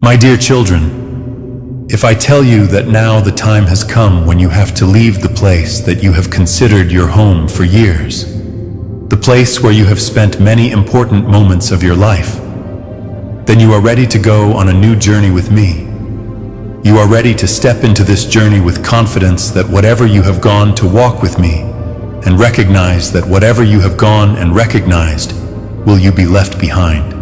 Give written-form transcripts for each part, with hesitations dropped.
My dear children, if I tell you that now the time has come when you have to leave the place that you have considered your home for years, the place where you have spent many important moments of your life, then you are ready to go on a new journey with me. You are ready to step into this journey with confidence that whatever you have gone to walk with me, and recognize that whatever you have gone and recognized, will you be left behind?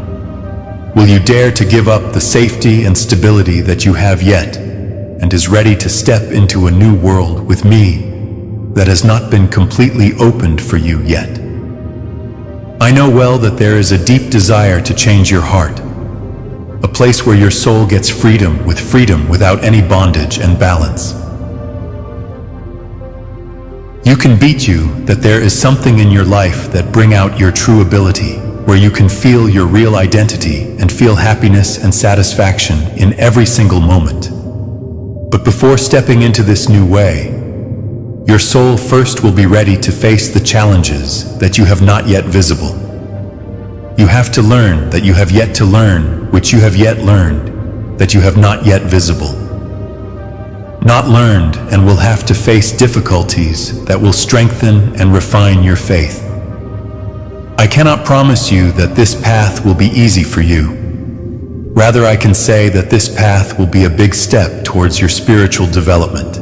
Will you dare to give up the safety and stability that you have yet, and is ready to step into a new world with me that has not been completely opened for you yet? I know well that there is a deep desire to change your heart, a place where your soul gets freedom without any bondage and balance. You can beat you that there is something in your life that bring out your true ability, where you can feel your real identity and feel happiness and satisfaction in every single moment. But before stepping into this new way, your soul first will be ready to face the challenges that you have not yet visible. You have to learn that you have yet to learn, which you have yet learned, that you have not yet visible. Not learned, and will have to face difficulties that will strengthen and refine your faith. I cannot promise you that this path will be easy for you. Rather, I can say that this path will be a big step towards your spiritual development.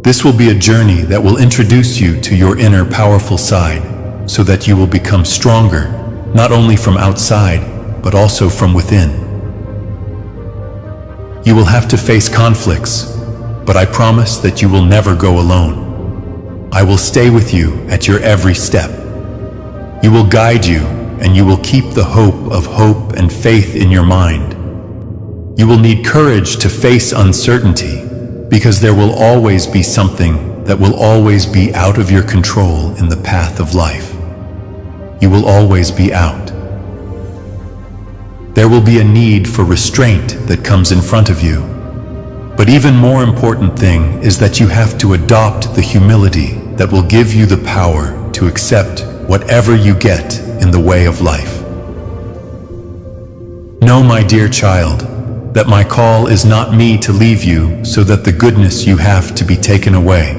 This will be a journey that will introduce you to your inner powerful side, so that you will become stronger, not only from outside, but also from within. You will have to face conflicts, but I promise that you will never go alone. I will stay with you at your every step. You will guide you, and you will keep the hope and faith in your mind. You will need courage to face uncertainty, because there will always be something that will always be out of your control in the path of life. You will always be out. There will be a need for restraint that comes in front of you. But even more important thing is that you have to adopt the humility that will give you the power to accept whatever you get in the way of life. Know, my dear child, that my call is not me to leave you so that the goodness you have to be taken away,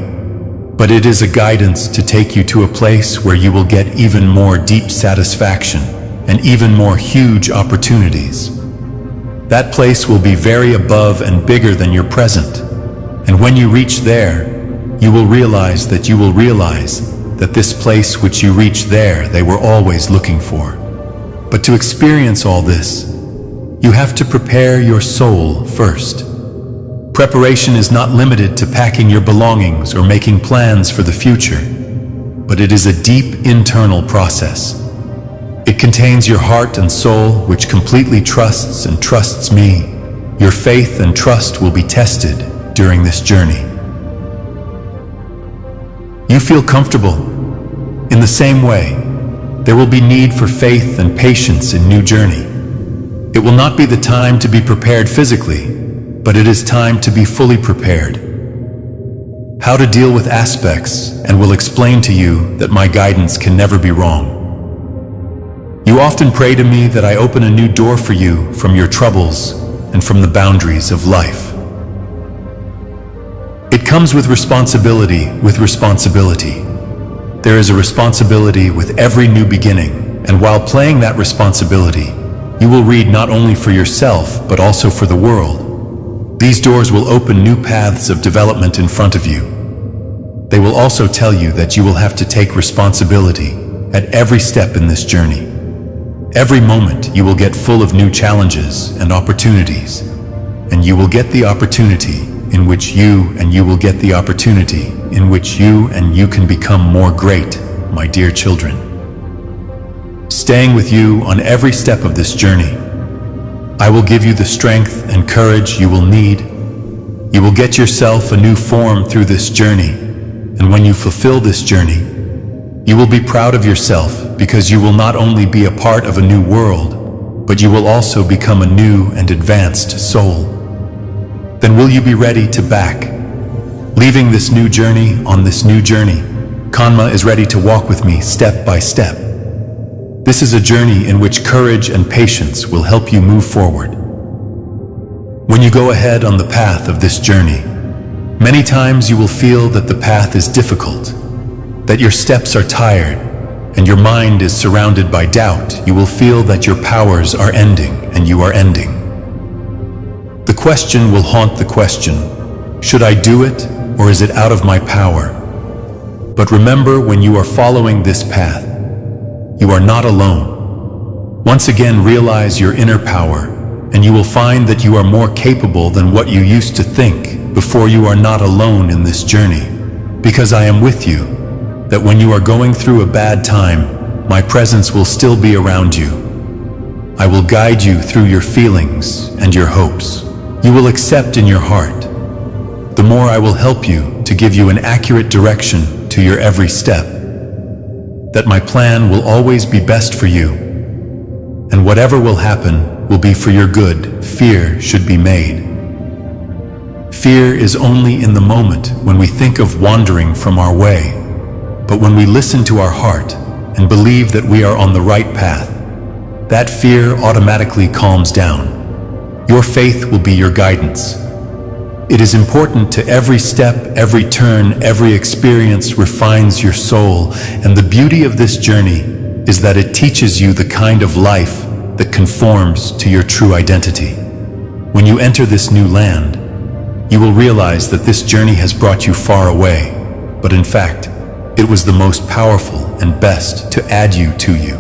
but it is a guidance to take you to a place where you will get even more deep satisfaction and even more huge opportunities. That place will be very above and bigger than your present, and when you reach there, you will realize that this place which you reach there they were always looking for. But to experience all this, you have to prepare your soul first. Preparation is not limited to packing your belongings or making plans for the future, but it is a deep internal process. It contains your heart and soul, which completely trusts me. Your faith and trust will be tested during this journey. You feel comfortable. In the same way, there will be need for faith and patience in new journey. It will not be the time to be prepared physically, but it is time to be fully prepared. How to deal with aspects, and will explain to you that my guidance can never be wrong. You often pray to me that I open a new door for you from your troubles and from the boundaries of life. It comes with responsibility. There is a responsibility with every new beginning, and while playing that responsibility, you will read not only for yourself, but also for the world. These doors will open new paths of development in front of you. They will also tell you that you will have to take responsibility at every step in this journey. Every moment you will get full of new challenges and opportunities, and you will get the opportunity in which you can become more great, my dear children. Staying with you on every step of this journey, I will give you the strength and courage you will need. You will get yourself a new form through this journey, and when you fulfill this journey, you will be proud of yourself, because you will not only be a part of a new world, but you will also become a new and advanced soul. Then will you be ready to back? Leaving this new journey on this new journey, Kanma is ready to walk with me step by step. This is a journey in which courage and patience will help you move forward. When you go ahead on the path of this journey, many times you will feel that the path is difficult, that your steps are tired, and your mind is surrounded by doubt. You will feel that your powers are ending and you are ending. The question will haunt the question, should I do it or is it out of my power? But remember, when you are following this path, you are not alone. Once again, realize your inner power, and you will find that you are more capable than what you used to think before. You are not alone in this journey, because I am with you, that when you are going through a bad time, my presence will still be around you. I will guide you through your feelings and your hopes. You will accept in your heart. The more I will help you to give you an accurate direction to your every step, that my plan will always be best for you, and whatever will happen will be for your good. Fear should be made. Fear is only in the moment when we think of wandering from our way, but when we listen to our heart and believe that we are on the right path, that fear automatically calms down. Your faith will be your guidance. It is important to every step, every turn, every experience refines your soul, and the beauty of this journey is that it teaches you the kind of life that conforms to your true identity. When you enter this new land, you will realize that this journey has brought you far away, but in fact, it was the most powerful and best to add you to you.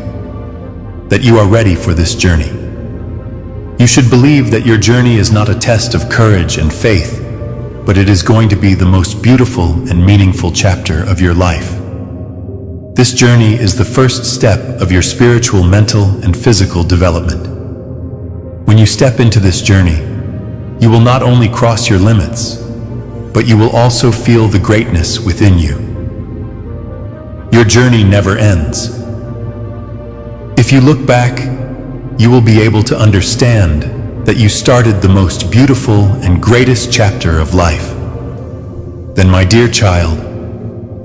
That you are ready for this journey. You should believe that your journey is not a test of courage and faith, but it is going to be the most beautiful and meaningful chapter of your life. This journey is the first step of your spiritual, mental, and physical development. When you step into this journey, you will not only cross your limits, but you will also feel the greatness within you. Your journey never ends. If you look back, you will be able to understand that you started the most beautiful and greatest chapter of life. Then, my dear child,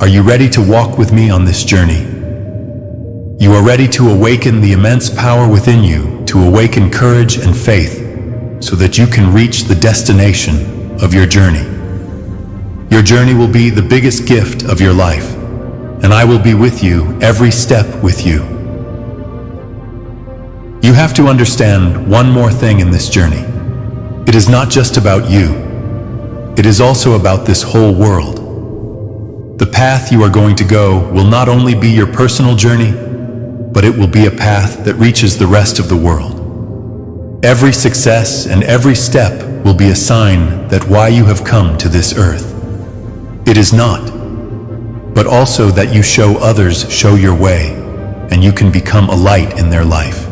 are you ready to walk with me on this journey? You are ready to awaken the immense power within you, to awaken courage and faith, so that you can reach the destination of your journey. Your journey will be the biggest gift of your life, and I will be with you every step with you. You have to understand one more thing in this journey. It is not just about you. It is also about this whole world. The path you are going to go will not only be your personal journey, but it will be a path that reaches the rest of the world. Every success and every step will be a sign that why you have come to this earth. It is not, but also that you show others, show your way, and you can become a light in their life.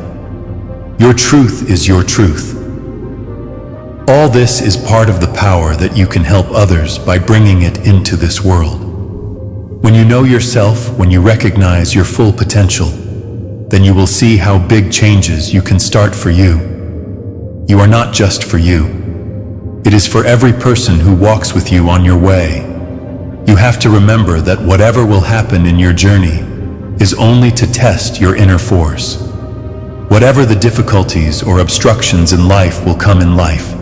Your truth is your truth. All this is part of the power that you can help others by bringing it into this world. When you know yourself, when you recognize your full potential, then you will see how big changes you can start for you. You are not just for you. It is for every person who walks with you on your way. You have to remember that whatever will happen in your journey is only to test your inner force. Whatever the difficulties or obstructions in life will come in life,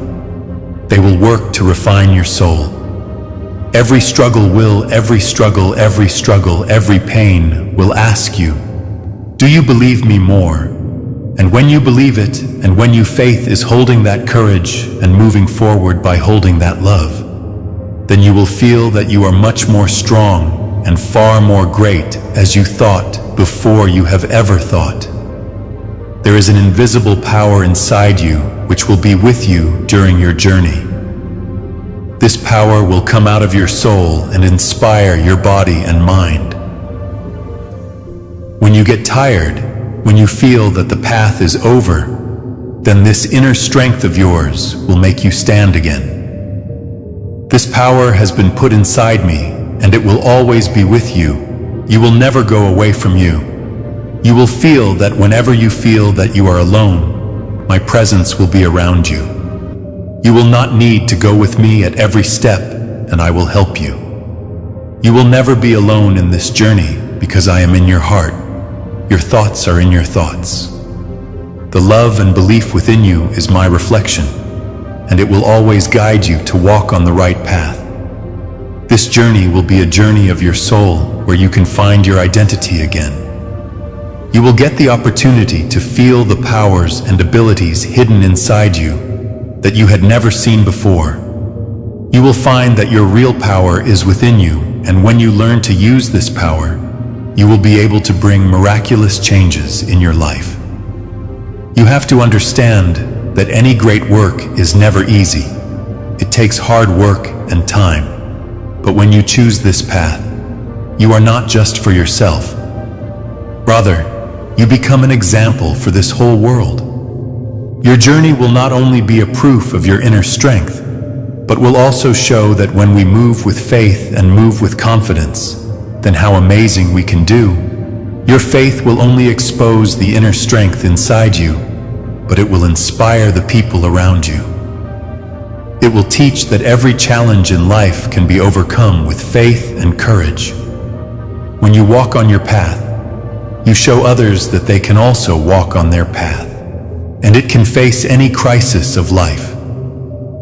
they will work to refine your soul. Every struggle, every pain will ask you, do you believe me more? And when you believe it, and when you faith is holding that courage and moving forward by holding that love, then you will feel that you are much more strong and far more great as you thought before you have ever thought. There is an invisible power inside you which will be with you during your journey. This power will come out of your soul and inspire your body and mind. When you get tired, when you feel that the path is over, then this inner strength of yours will make you stand again. This power has been put inside me, and it will always be with you. You will never go away from you. You will feel that whenever you feel that you are alone, my presence will be around you. You will not need to go with me at every step, and I will help you. You will never be alone in this journey because I am in your heart. Your thoughts are in your thoughts. The love and belief within you is my reflection. and it will always guide you to walk on the right path. This journey will be a journey of your soul where you can find your identity again. You will get the opportunity to feel the powers and abilities hidden inside you that you had never seen before. You will find that your real power is within you, and when you learn to use this power, you will be able to bring miraculous changes in your life. You have to understand that any great work is never easy. It takes hard work and time. But when you choose this path, you are not just for yourself. Rather, you become an example for this whole world. Your journey will not only be a proof of your inner strength, but will also show that when we move with faith and move with confidence, then how amazing we can do. Your faith will only expose the inner strength inside you, but it will inspire the people around you. It will teach that every challenge in life can be overcome with faith and courage. When you walk on your path, you show others that they can also walk on their path, and it can face any crisis of life.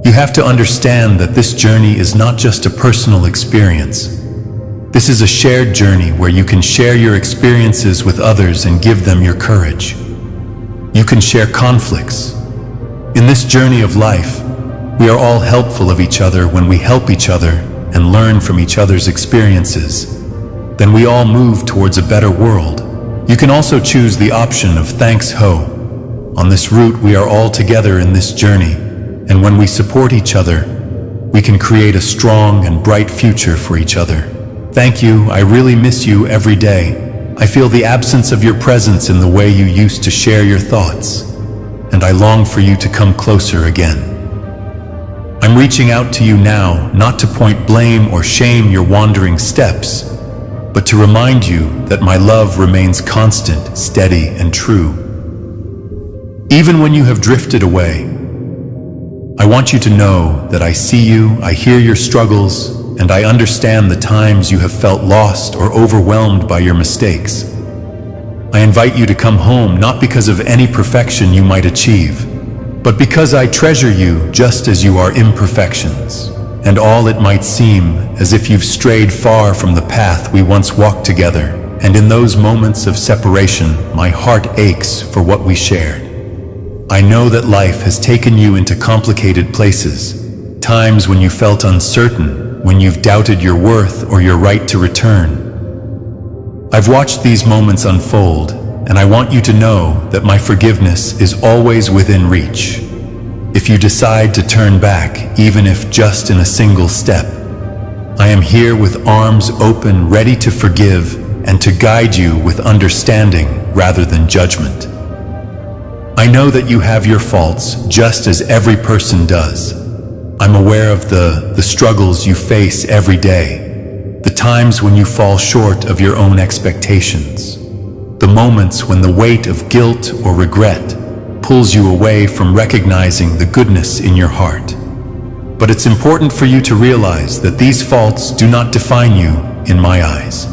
You have to understand that this journey is not just a personal experience. This is a shared journey where you can share your experiences with others and give them your courage. You can share conflicts. In this journey of life, we are all helpful of each other when we help each other and learn from each other's experiences. Then we all move towards a better world. You can also choose the option of thanks ho. On this route, we are all together in this journey, and when we support each other, we can create a strong and bright future for each other. Thank you. I really miss you every day. I feel the absence of your presence in the way you used to share your thoughts, and I long for you to come closer again. I'm reaching out to you now, not to point blame or shame your wandering steps, but to remind you that my love remains constant, steady, and true. Even when you have drifted away, I want you to know that I see you, I hear your struggles, and I understand the times you have felt lost or overwhelmed by your mistakes. I invite you to come home not because of any perfection you might achieve, but because I treasure you just as you are imperfections, and all it might seem as if you've strayed far from the path we once walked together. And in those moments of separation, my heart aches for what we shared. I know that life has taken you into complicated places, times when you felt uncertain, when you've doubted your worth or your right to return. I've watched these moments unfold, and I want you to know that my forgiveness is always within reach. If you decide to turn back, even if just in a single step, I am here with arms open, ready to forgive and to guide you with understanding rather than judgment. I know that you have your faults, just as every person does. I'm aware of the struggles you face every day, the times when you fall short of your own expectations, the moments when the weight of guilt or regret pulls you away from recognizing the goodness in your heart. But it's important for you to realize that these faults do not define you in my eyes.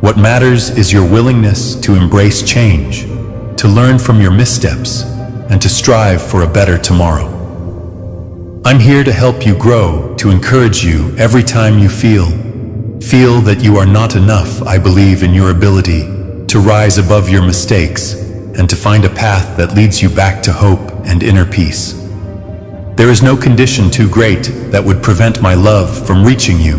What matters is your willingness to embrace change, to learn from your missteps, and to strive for a better tomorrow. I'm here to help you grow, to encourage you every time you feel that you are not enough. I believe in your ability to rise above your mistakes and to find a path that leads you back to hope and inner peace. There is no condition too great that would prevent my love from reaching you,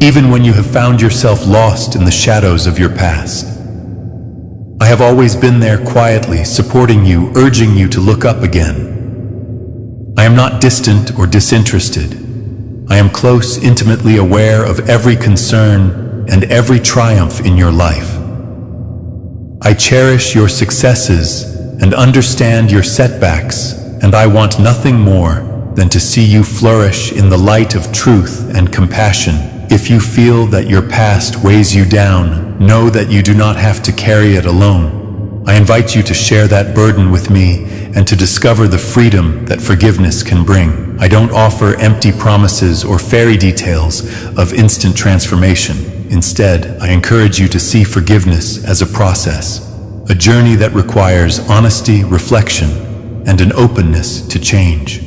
even when you have found yourself lost in the shadows of your past. I have always been there quietly, supporting you, urging you to look up again. I am not distant or disinterested. I am close, intimately aware of every concern and every triumph in your life. I cherish your successes and understand your setbacks, and I want nothing more than to see you flourish in the light of truth and compassion. If you feel that your past weighs you down, know that you do not have to carry it alone. I invite you to share that burden with me and to discover the freedom that forgiveness can bring. I don't offer empty promises or fairy details of instant transformation. Instead, I encourage you to see forgiveness as a process, a journey that requires honesty, reflection, and an openness to change.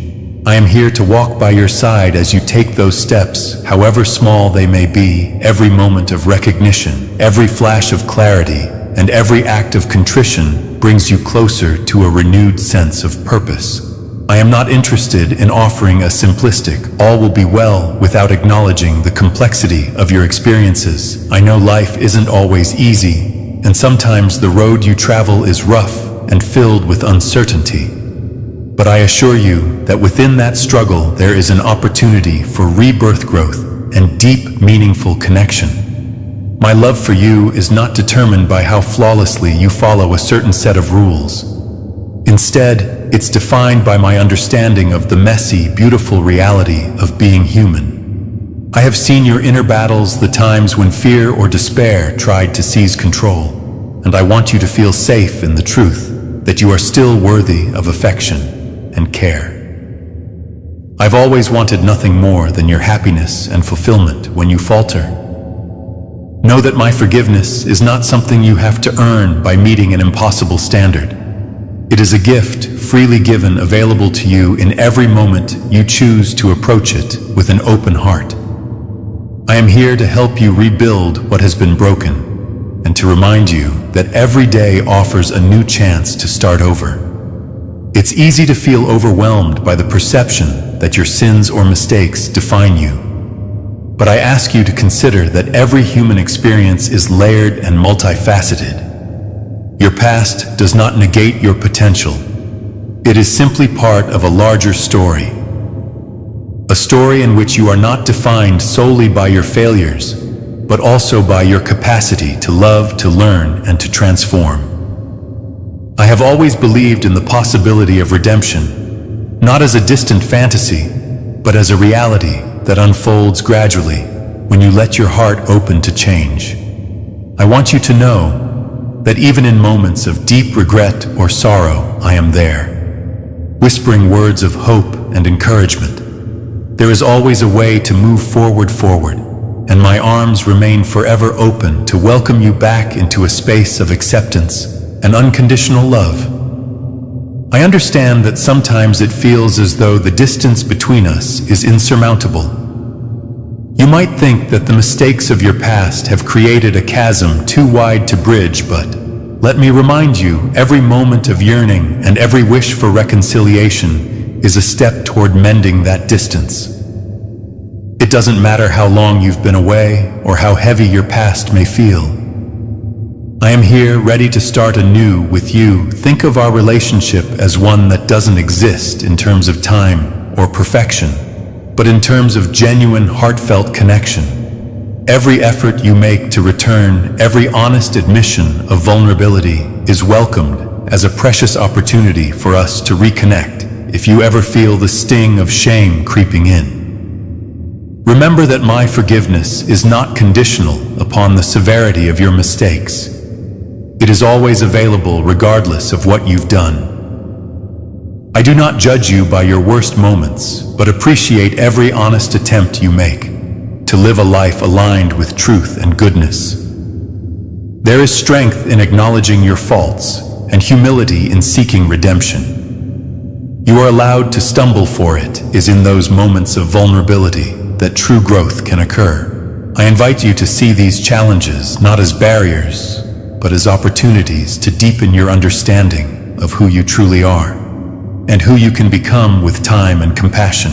I am here to walk by your side as you take those steps, however small they may be. Every moment of recognition, every flash of clarity, and every act of contrition brings you closer to a renewed sense of purpose. I am not interested in offering a simplistic, all will be well, without acknowledging the complexity of your experiences. I know life isn't always easy, and sometimes the road you travel is rough and filled with uncertainty. But I assure you that within that struggle there is an opportunity for rebirth, growth, and deep, meaningful connection. My love for you is not determined by how flawlessly you follow a certain set of rules. Instead, it's defined by my understanding of the messy, beautiful reality of being human. I have seen your inner battles, the times when fear or despair tried to seize control, and I want you to feel safe in the truth that you are still worthy of affection and care. I've always wanted nothing more than your happiness and fulfillment when you falter. Know that my forgiveness is not something you have to earn by meeting an impossible standard. It is a gift freely given, available to you in every moment you choose to approach it with an open heart. I am here to help you rebuild what has been broken and to remind you that every day offers a new chance to start over. It's easy to feel overwhelmed by the perception that your sins or mistakes define you. But I ask you to consider that every human experience is layered and multifaceted. Your past does not negate your potential. It is simply part of a larger story. A story in which you are not defined solely by your failures, but also by your capacity to love, to learn, and to transform. I have always believed in the possibility of redemption, not as a distant fantasy, but as a reality that unfolds gradually when you let your heart open to change. I want you to know that even in moments of deep regret or sorrow, I am there, whispering words of hope and encouragement. There is always a way to move forward, and my arms remain forever open to welcome you back into a space of acceptance and unconditional love. I understand that sometimes it feels as though the distance between us is insurmountable. You might think that the mistakes of your past have created a chasm too wide to bridge, but let me remind you, every moment of yearning and every wish for reconciliation is a step toward mending that distance. It doesn't matter how long you've been away or how heavy your past may feel. I am here ready to start anew with you. Think of our relationship as one that doesn't exist in terms of time or perfection, but in terms of genuine, heartfelt connection. Every effort you make to return, every honest admission of vulnerability is welcomed as a precious opportunity for us to reconnect if you ever feel the sting of shame creeping in. Remember that my forgiveness is not conditional upon the severity of your mistakes. It is always available regardless of what you've done. I do not judge you by your worst moments, but appreciate every honest attempt you make to live a life aligned with truth and goodness. There is strength in acknowledging your faults and humility in seeking redemption. You are allowed to stumble, for it is in those moments of vulnerability that true growth can occur. I invite you to see these challenges not as barriers, but as opportunities to deepen your understanding of who you truly are and who you can become with time and compassion.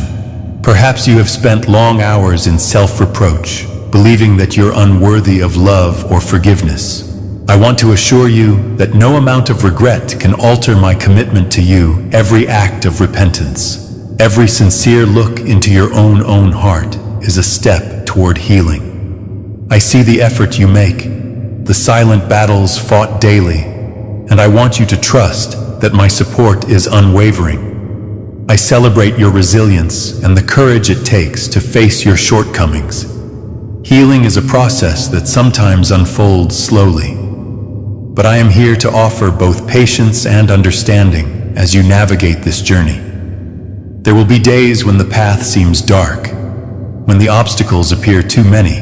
Perhaps you have spent long hours in self-reproach, believing that you're unworthy of love or forgiveness. I want to assure you that no amount of regret can alter my commitment to you. Every act of repentance, every sincere look into your own heart is a step toward healing. I see the effort you make, the silent battles fought daily, and I want you to trust that my support is unwavering. I celebrate your resilience and the courage it takes to face your shortcomings. Healing is a process that sometimes unfolds slowly, but I am here to offer both patience and understanding as you navigate this journey. There will be days when the path seems dark, when the obstacles appear too many,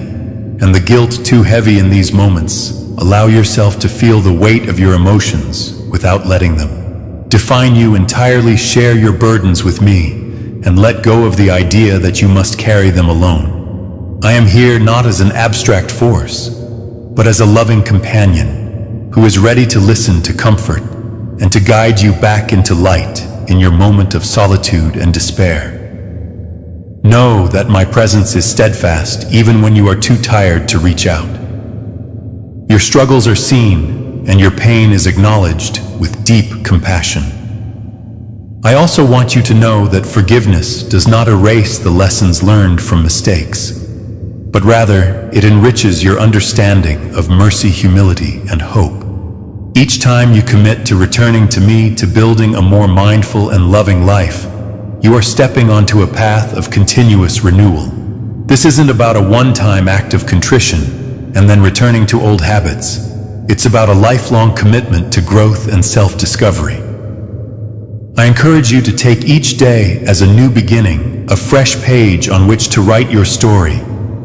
and the guilt too heavy. In these moments, allow yourself to feel the weight of your emotions without letting them define you entirely. Share your burdens with me, and let go of the idea that you must carry them alone. I am here not as an abstract force, but as a loving companion who is ready to listen to comfort and to guide you back into light in your moment of solitude and despair. Know that my presence is steadfast even when you are too tired to reach out. Your struggles are seen and your pain is acknowledged with deep compassion. I also want you to know that forgiveness does not erase the lessons learned from mistakes, but rather it enriches your understanding of mercy, humility, and hope. Each time you commit to returning to me, to building a more mindful and loving life, you are stepping onto a path of continuous renewal. This isn't about a one-time act of contrition and then returning to old habits. It's about a lifelong commitment to growth and self-discovery. I encourage you to take each day as a new beginning, a fresh page on which to write your story.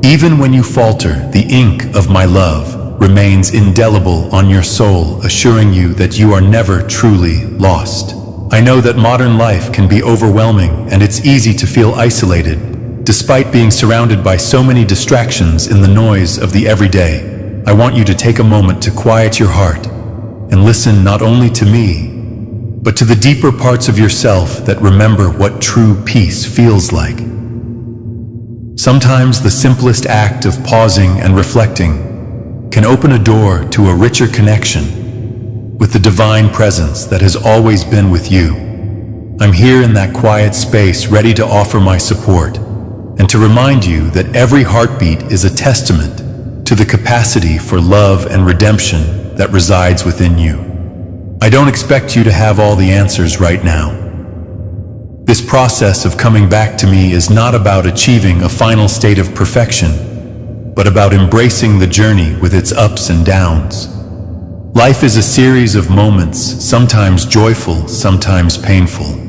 Even when you falter, the ink of my love remains indelible on your soul, assuring you that you are never truly lost. I know that modern life can be overwhelming and it's easy to feel isolated, despite being surrounded by so many distractions in the noise of the everyday. I want you to take a moment to quiet your heart and listen not only to me, but to the deeper parts of yourself that remember what true peace feels like. Sometimes the simplest act of pausing and reflecting can open a door to a richer connection with the divine presence that has always been with you. I'm here in that quiet space, ready to offer my support and to remind you that every heartbeat is a testament to the capacity for love and redemption that resides within you. I don't expect you to have all the answers right now. This process of coming back to me is not about achieving a final state of perfection, but about embracing the journey with its ups and downs. Life is a series of moments, sometimes joyful, sometimes painful.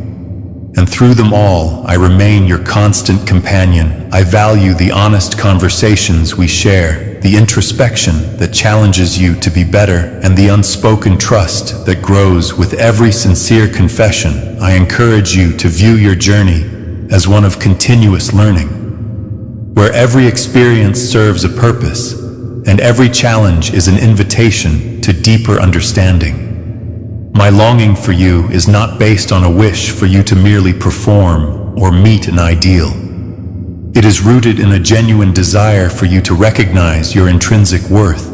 And through them all, I remain your constant companion. I value the honest conversations we share, the introspection that challenges you to be better, and the unspoken trust that grows with every sincere confession. I encourage you to view your journey as one of continuous learning, where every experience serves a purpose, and every challenge is an invitation to deeper understanding. My longing for you is not based on a wish for you to merely perform or meet an ideal. It is rooted in a genuine desire for you to recognize your intrinsic worth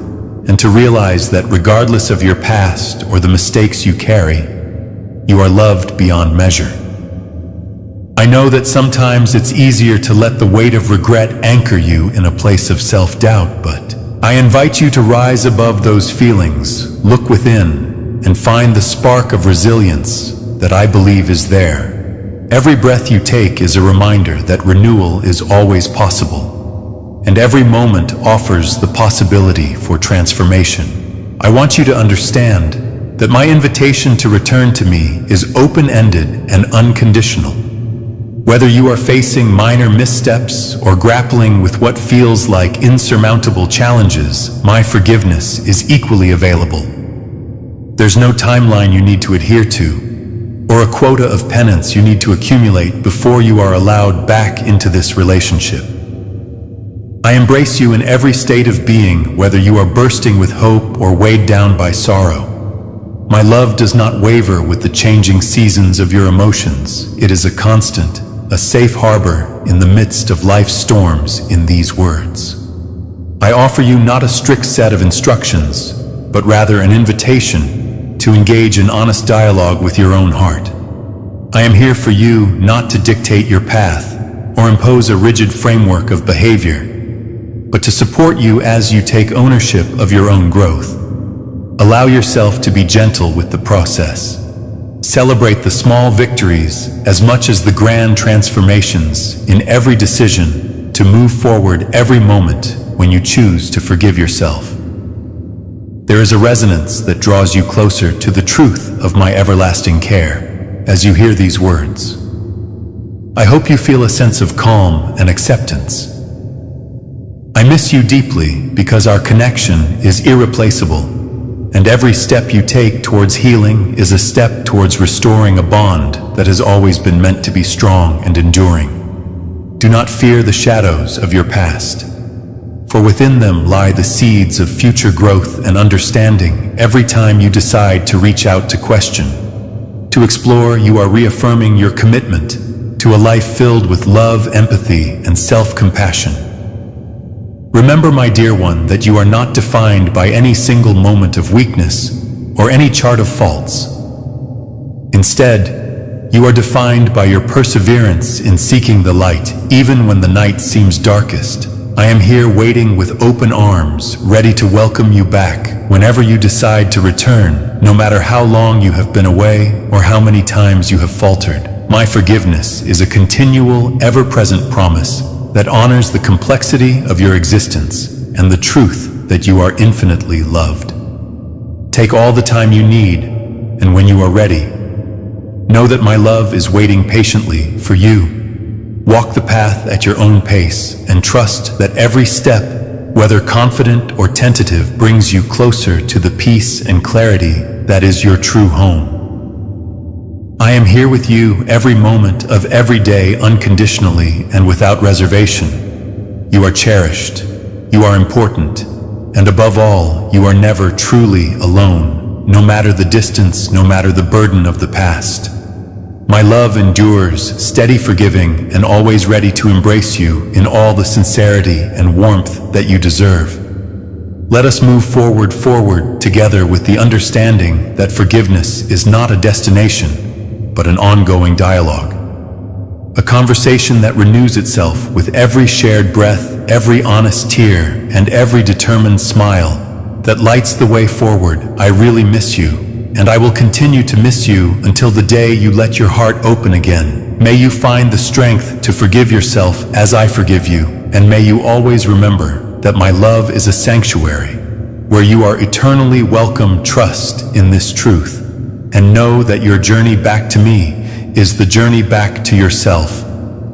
and to realize that regardless of your past or the mistakes you carry, you are loved beyond measure. I know that sometimes it's easier to let the weight of regret anchor you in a place of self-doubt, but I invite you to rise above those feelings, look within, and find the spark of resilience that I believe is there. Every breath you take is a reminder that renewal is always possible, and every moment offers the possibility for transformation. I want you to understand that my invitation to return to me is open-ended and unconditional. Whether you are facing minor missteps or grappling with what feels like insurmountable challenges, my forgiveness is equally available. There's no timeline you need to adhere to, or a quota of penance you need to accumulate before you are allowed back into this relationship. I embrace you in every state of being, whether you are bursting with hope or weighed down by sorrow. My love does not waver with the changing seasons of your emotions. It is a constant, a safe harbor in the midst of life's storms. In these words, I offer you not a strict set of instructions, but rather an invitation to engage in honest dialogue with your own heart. I am here for you, not to dictate your path or impose a rigid framework of behavior, but to support you as you take ownership of your own growth. Allow yourself to be gentle with the process. Celebrate the small victories as much as the grand transformations in every decision to move forward every moment when you choose to forgive yourself. There is a resonance that draws you closer to the truth of my everlasting care as you hear these words. I hope you feel a sense of calm and acceptance. I miss you deeply because our connection is irreplaceable, And every step you take towards healing is a step towards restoring a bond that has always been meant to be strong and enduring. Do not fear the shadows of your past, for within them lie the seeds of future growth and understanding. Every time you decide to reach out to question, to explore, you are reaffirming your commitment to a life filled with love, empathy, and self-compassion. Remember, my dear one, that you are not defined by any single moment of weakness or any chart of faults. Instead, you are defined by your perseverance in seeking the light, even when the night seems darkest. I am here waiting with open arms, ready to welcome you back whenever you decide to return, no matter how long you have been away or how many times you have faltered. My forgiveness is a continual, ever-present promise that honors the complexity of your existence and the truth that you are infinitely loved. Take all the time you need, and when you are ready, know that my love is waiting patiently for you. Walk the path at your own pace and trust that every step, whether confident or tentative, brings you closer to the peace and clarity that is your true home. I am here with you every moment of every day, unconditionally and without reservation. You are cherished, you are important, and above all, you are never truly alone, no matter the distance, no matter the burden of the past. My love endures, steady, forgiving, and always ready to embrace you in all the sincerity and warmth that you deserve. Let us move forward together with the understanding that forgiveness is not a destination, but an ongoing dialogue. A conversation that renews itself with every shared breath, every honest tear, and every determined smile that lights the way forward. I really miss you. And I will continue to miss you until the day you let your heart open again. May you find the strength to forgive yourself as I forgive you, and may you always remember that my love is a sanctuary where you are eternally welcome. Trust in this truth, and know that your journey back to me is the journey back to yourself,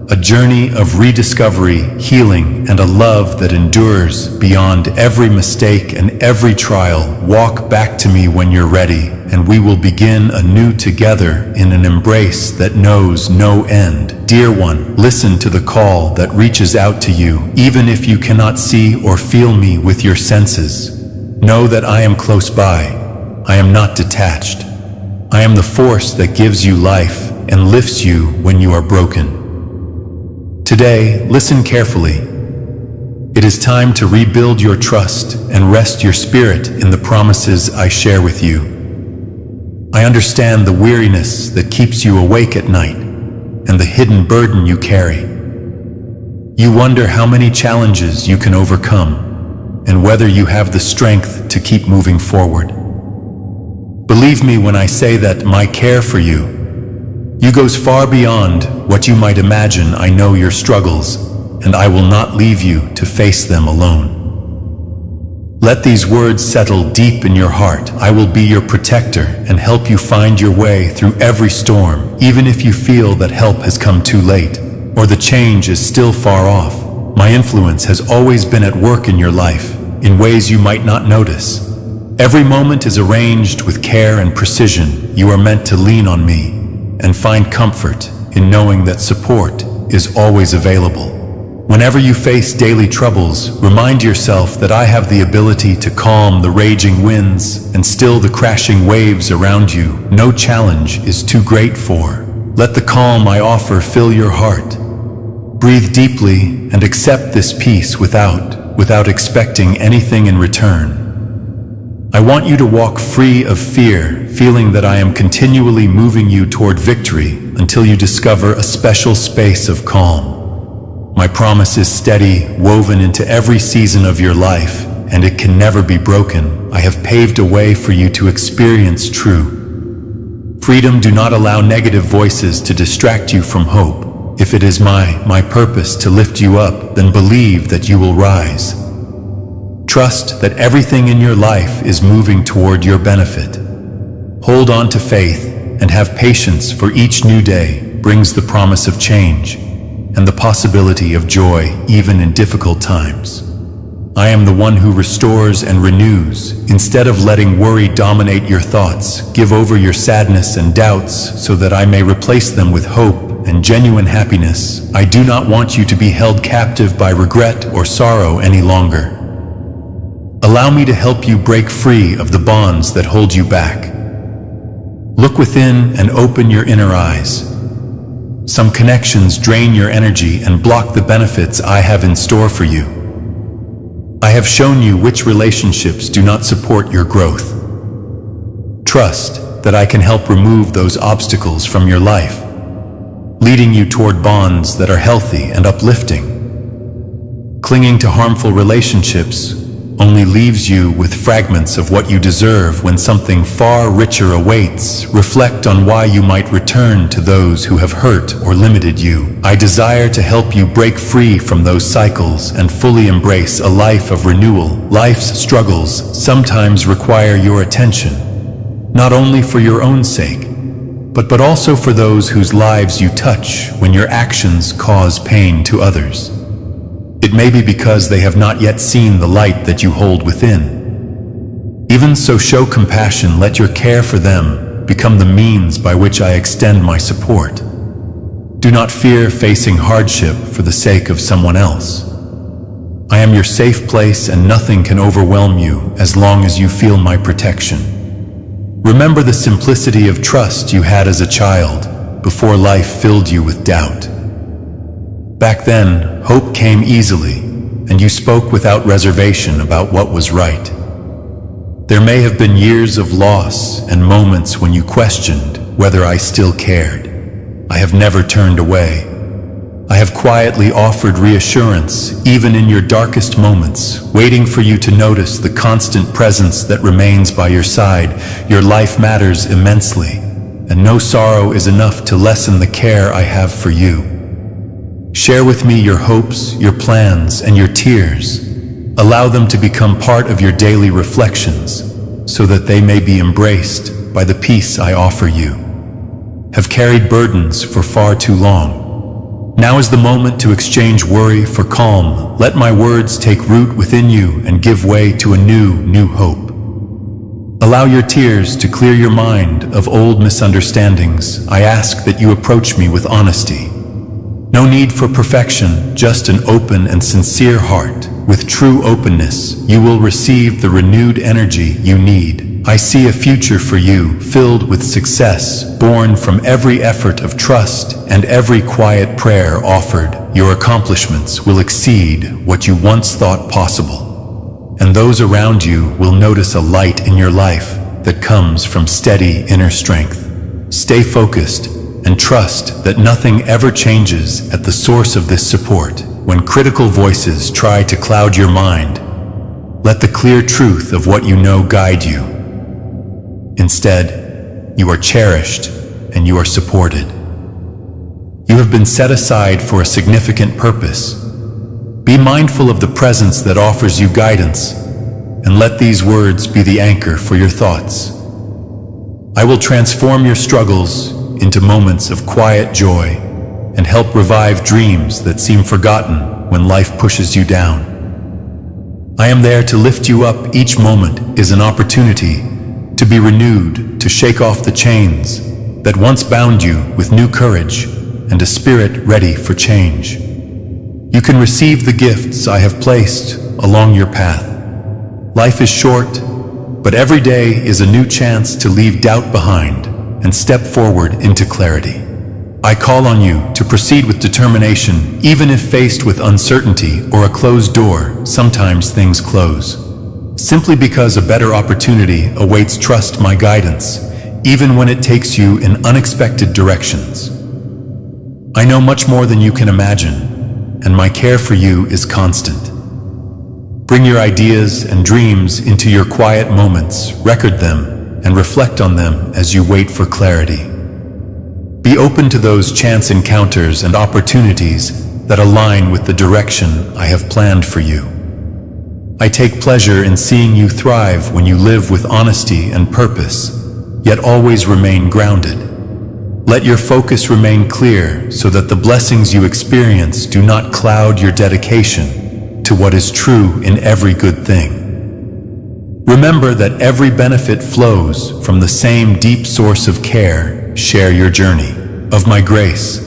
a journey of rediscovery, healing, and a love that endures beyond every mistake and every trial. Walk back to me when you're ready, and we will begin anew together in an embrace that knows no end. Dear one, listen to the call that reaches out to you, even if you cannot see or feel me with your senses. Know that I am close by. I am not detached. I am the force that gives you life and lifts you when you are broken. Today, listen carefully. It is time to rebuild your trust and rest your spirit in the promises I share with you. I understand the weariness that keeps you awake at night and the hidden burden you carry. You wonder how many challenges you can overcome and whether you have the strength to keep moving forward. Believe me when I say that my care for you goes far beyond what you might imagine. I know your struggles, and I will not leave you to face them alone. Let these words settle deep in your heart. I will be your protector and help you find your way through every storm, even if you feel that help has come too late, or the change is still far off. My influence has always been at work in your life, in ways you might not notice. Every moment is arranged with care and precision. You are meant to lean on me and find comfort in knowing that support is always available. Whenever you face daily troubles, remind yourself that I have the ability to calm the raging winds and still the crashing waves around you. No challenge is too great for. Let the calm I offer fill your heart. Breathe deeply and accept this peace without expecting anything in return. I want you to walk free of fear, feeling that I am continually moving you toward victory until you discover a special space of calm. My promise is steady, woven into every season of your life, and it can never be broken. I have paved a way for you to experience true freedom. Do not allow negative voices to distract you from hope. If it is my purpose to lift you up, then believe that you will rise. Trust that everything in your life is moving toward your benefit. Hold on to faith and have patience, for each new day brings the promise of change and the possibility of joy even in difficult times. I am the one who restores and renews. Instead of letting worry dominate your thoughts, give over your sadness and doubts so that I may replace them with hope and genuine happiness. I do not want you to be held captive by regret or sorrow any longer. Allow me to help you break free of the bonds that hold you back. Look within and open your inner eyes. Some connections drain your energy and block the benefits I have in store for you. I have shown you which relationships do not support your growth. Trust that I can help remove those obstacles from your life, leading you toward bonds that are healthy and uplifting. Clinging to harmful relationships only leaves you with fragments of what you deserve when something far richer awaits. Reflect on why you might return to those who have hurt or limited you. I desire to help you break free from those cycles and fully embrace a life of renewal. Life's struggles sometimes require your attention, not only for your own sake, but also for those whose lives you touch when your actions cause pain to others. It may be because they have not yet seen the light that you hold within. Even so, show compassion. Let your care for them become the means by which I extend my support. Do not fear facing hardship for the sake of someone else. I am your safe place and nothing can overwhelm you as long as you feel my protection. Remember the simplicity of trust you had as a child before life filled you with doubt. Back then, hope came easily, and you spoke without reservation about what was right. There may have been years of loss and moments when you questioned whether I still cared. I have never turned away. I have quietly offered reassurance, even in your darkest moments, waiting for you to notice the constant presence that remains by your side. Your life matters immensely, and no sorrow is enough to lessen the care I have for you. Share with me your hopes, your plans, and your tears. Allow them to become part of your daily reflections, so that they may be embraced by the peace I offer you. Have carried burdens for far too long. Now is the moment to exchange worry for calm. Let my words take root within you and give way to a new hope. Allow your tears to clear your mind of old misunderstandings. I ask that you approach me with honesty. No need for perfection, just an open and sincere heart. With true openness, you will receive the renewed energy you need. I see a future for you filled with success, born from every effort of trust and every quiet prayer offered. Your accomplishments will exceed what you once thought possible, and those around you will notice a light in your life that comes from steady inner strength. Stay focused and trust that nothing ever changes at the source of this support. When critical voices try to cloud your mind, let the clear truth of what you know guide you. Instead, you are cherished and you are supported. You have been set aside for a significant purpose. Be mindful of the presence that offers you guidance, and let these words be the anchor for your thoughts. I will transform your struggles into moments of quiet joy and help revive dreams that seem forgotten when life pushes you down. I am there to lift you up. Each moment is an opportunity to be renewed, to shake off the chains that once bound you with new courage and a spirit ready for change. You can receive the gifts I have placed along your path. Life is short, but every day is a new chance to leave doubt behind and step forward into clarity. I call on you to proceed with determination, even if faced with uncertainty or a closed door. Sometimes things close simply because a better opportunity awaits. Trust my guidance, even when it takes you in unexpected directions. I know much more than you can imagine, and my care for you is constant. Bring your ideas and dreams into your quiet moments, record them, and reflect on them as you wait for clarity. Be open to those chance encounters and opportunities that align with the direction I have planned for you. I take pleasure in seeing you thrive when you live with honesty and purpose, yet always remain grounded. Let your focus remain clear so that the blessings you experience do not cloud your dedication to what is true in every good thing. Remember that every benefit flows from the same deep source of care. Share your journey of my grace.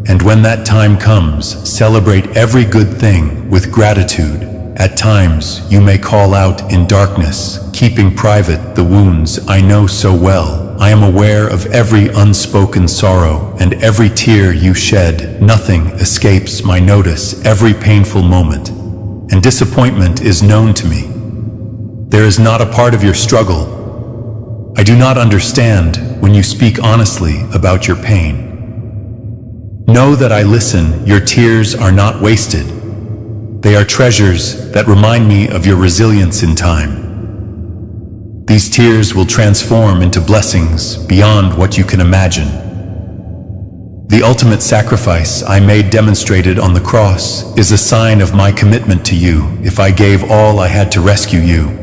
And when that time comes, celebrate every good thing with gratitude. At times, you may call out in darkness, keeping private the wounds I know so well. I am aware of every unspoken sorrow and every tear you shed. Nothing escapes my notice, every painful moment. And disappointment is known to me. There is not a part of your struggle I do not understand when you speak honestly about your pain. Know that I listen. Your tears are not wasted. They are treasures that remind me of your resilience in time. These tears will transform into blessings beyond what you can imagine. The ultimate sacrifice I made demonstrated on the cross is a sign of my commitment to you. If I gave all I had to rescue you,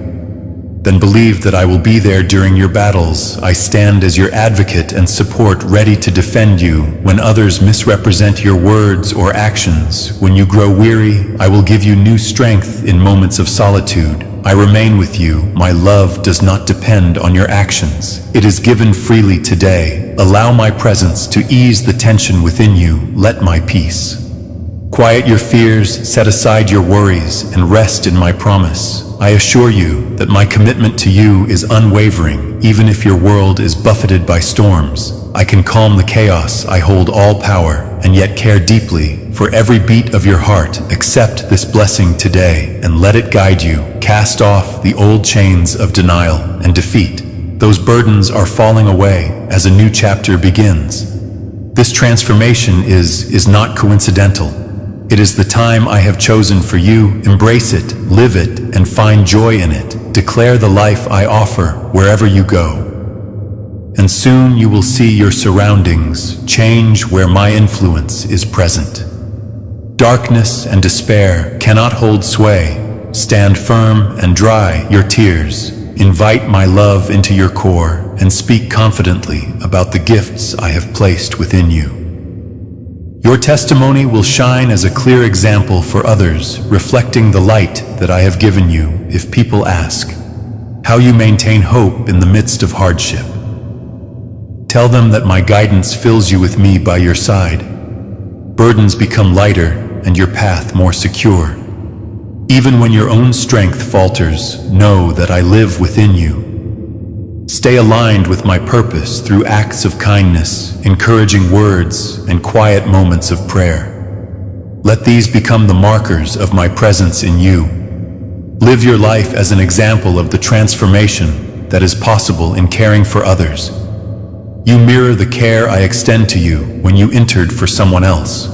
then believe that I will be there during your battles. I stand as your advocate and support, ready to defend you when others misrepresent your words or actions. When you grow weary, I will give you new strength in moments of solitude. I remain with you. My love does not depend on your actions. It is given freely today. Allow my presence to ease the tension within you. Let my peace quiet your fears, set aside your worries, and rest in my promise. I assure you that my commitment to you is unwavering. Even if your world is buffeted by storms, I can calm the chaos. I hold all power and yet care deeply for every beat of your heart. Accept this blessing today and let it guide you. Cast off the old chains of denial and defeat. Those burdens are falling away as a new chapter begins. This transformation is not coincidental. It is the time I have chosen for you. Embrace it, live it, and find joy in it. Declare the life I offer wherever you go. And soon you will see your surroundings change where my influence is present. Darkness and despair cannot hold sway. Stand firm and dry your tears. Invite my love into your core and speak confidently about the gifts I have placed within you. Your testimony will shine as a clear example for others, reflecting the light that I have given you. If people ask how you maintain hope in the midst of hardship, tell them that my guidance fills you with me by your side. Burdens become lighter and your path more secure. Even when your own strength falters, know that I live within you. Stay aligned with my purpose through acts of kindness, encouraging words, and quiet moments of prayer. Let these become the markers of my presence in you. Live your life as an example of the transformation that is possible in caring for others. You mirror the care I extend to you when you entered for someone else.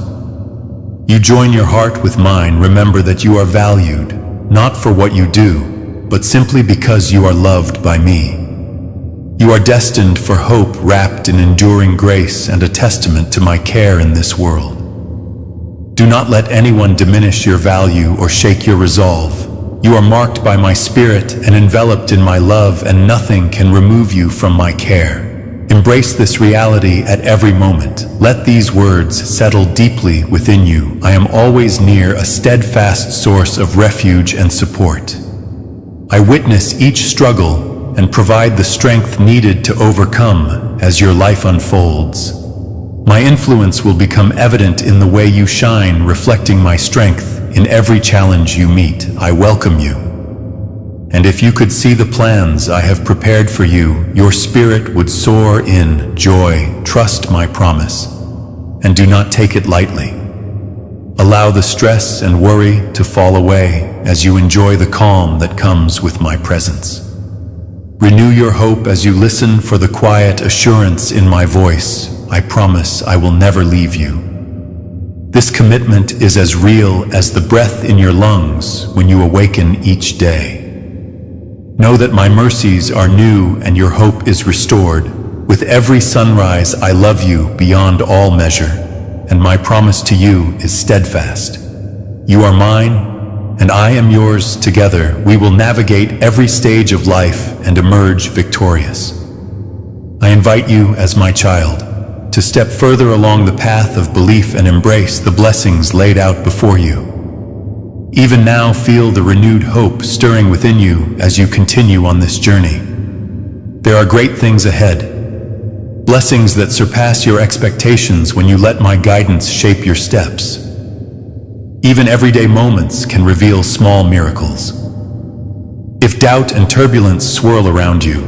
You join your heart with mine. Remember that you are valued, not for what you do, but simply because you are loved by me. You are destined for hope wrapped in enduring grace and a testament to my care in this world. Do not let anyone diminish your value or shake your resolve. You are marked by my spirit and enveloped in my love, and nothing can remove you from my care. Embrace this reality at every moment. Let these words settle deeply within you. I am always near, a steadfast source of refuge and support. I witness each struggle and provide the strength needed to overcome as your life unfolds. My influence will become evident in the way you shine, reflecting my strength in every challenge you meet. I welcome you. And if you could see the plans I have prepared for you, your spirit would soar in joy. Trust my promise, and do not take it lightly. Allow the stress and worry to fall away as you enjoy the calm that comes with my presence. Renew your hope as you listen for the quiet assurance in my voice. I promise I will never leave you. This commitment is as real as the breath in your lungs when you awaken each day. Know that my mercies are new and your hope is restored. With every sunrise, I love you beyond all measure, and my promise to you is steadfast. You are mine, and I am yours. Together, we will navigate every stage of life and emerge victorious. I invite you, as my child, to step further along the path of belief and embrace the blessings laid out before you. Even now, feel the renewed hope stirring within you as you continue on this journey. There are great things ahead, blessings that surpass your expectations when you let my guidance shape your steps. Even everyday moments can reveal small miracles. If doubt and turbulence swirl around you,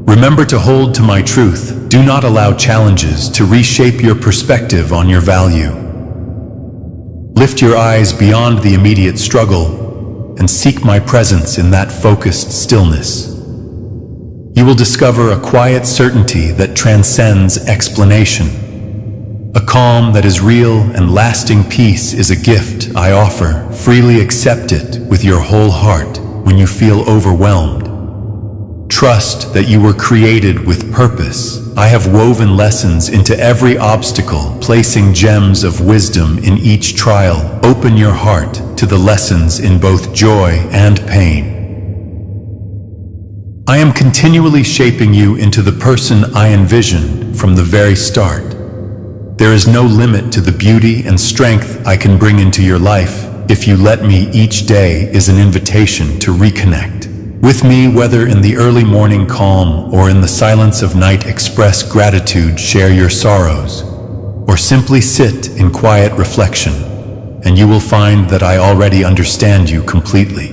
remember to hold to my truth. Do not allow challenges to reshape your perspective on your value. Lift your eyes beyond the immediate struggle and seek my presence in that focused stillness. You will discover a quiet certainty that transcends explanation. A calm that is real and lasting peace is a gift I offer. Freely accept it with your whole heart when you feel overwhelmed. Trust that you were created with purpose. I have woven lessons into every obstacle, placing gems of wisdom in each trial. Open your heart to the lessons in both joy and pain. I am continually shaping you into the person I envisioned from the very start. There is no limit to the beauty and strength I can bring into your life. If you let me, each day is an invitation to reconnect with me, whether in the early morning calm or in the silence of night. Express gratitude, share your sorrows, or simply sit in quiet reflection, and you will find that I already understand you completely.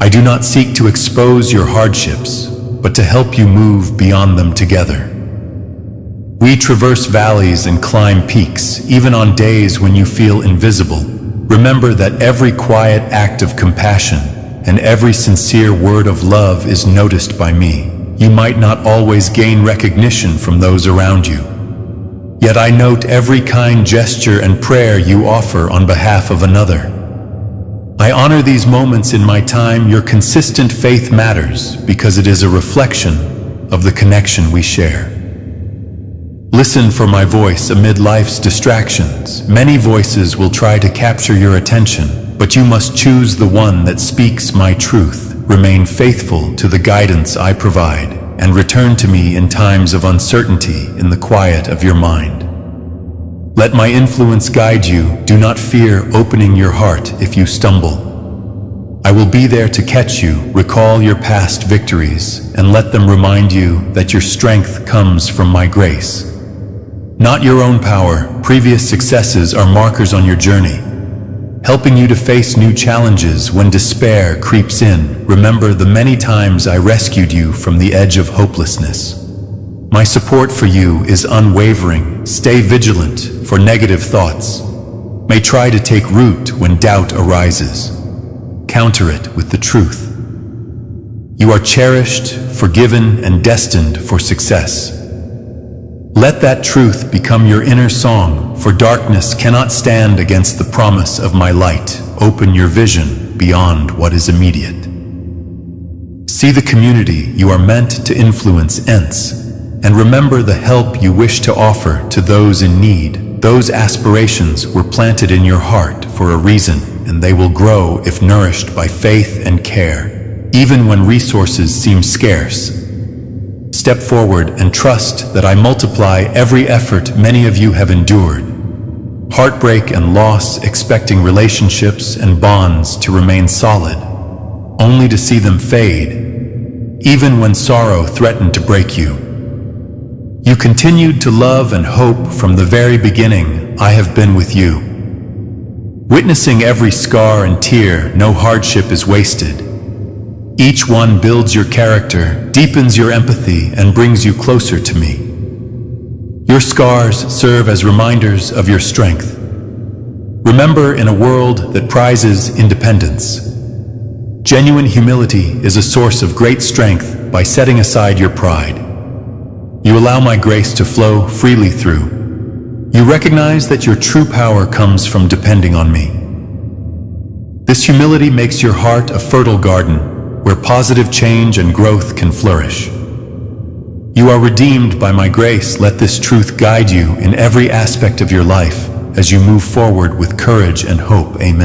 I do not seek to expose your hardships, but to help you move beyond them together. We traverse valleys and climb peaks, even on days when you feel invisible. Remember that every quiet act of compassion and every sincere word of love is noticed by me. You might not always gain recognition from those around you, yet I note every kind gesture and prayer you offer on behalf of another. I honor these moments in my time. Your consistent faith matters because it is a reflection of the connection we share. Listen for my voice amid life's distractions. Many voices will try to capture your attention, but you must choose the one that speaks my truth. Remain faithful to the guidance I provide, and return to me in times of uncertainty in the quiet of your mind. Let my influence guide you. Do not fear opening your heart if you stumble. I will be there to catch you. Recall your past victories and let them remind you that your strength comes from my grace, not your own power. Previous successes are markers on your journey, helping you to face new challenges when despair creeps in. Remember the many times I rescued you from the edge of hopelessness. My support for you is unwavering. Stay vigilant, for negative thoughts may try to take root when doubt arises. Counter it with the truth. You are cherished, forgiven, and destined for success. Let that truth become your inner song, for darkness cannot stand against the promise of my light. Open your vision beyond what is immediate. See the community you are meant to influence, and remember the help you wish to offer to those in need. Those aspirations were planted in your heart for a reason, and they will grow if nourished by faith and care. Even when resources seem scarce, step forward and trust that I multiply every effort many of you have endured. Heartbreak and loss, expecting relationships and bonds to remain solid, only to see them fade. Even when sorrow threatened to break you, you continued to love and hope from the very beginning. I have been with you, witnessing every scar and tear. No hardship is wasted. Each one builds your character, deepens your empathy, and brings you closer to me. Your scars serve as reminders of your strength. Remember, in a world that prizes independence, genuine humility is a source of great strength. By setting aside your pride, you allow my grace to flow freely through. You recognize that your true power comes from depending on me. This humility makes your heart a fertile garden where positive change and growth can flourish. You are redeemed by my grace. Let this truth guide you in every aspect of your life as you move forward with courage and hope. Amen.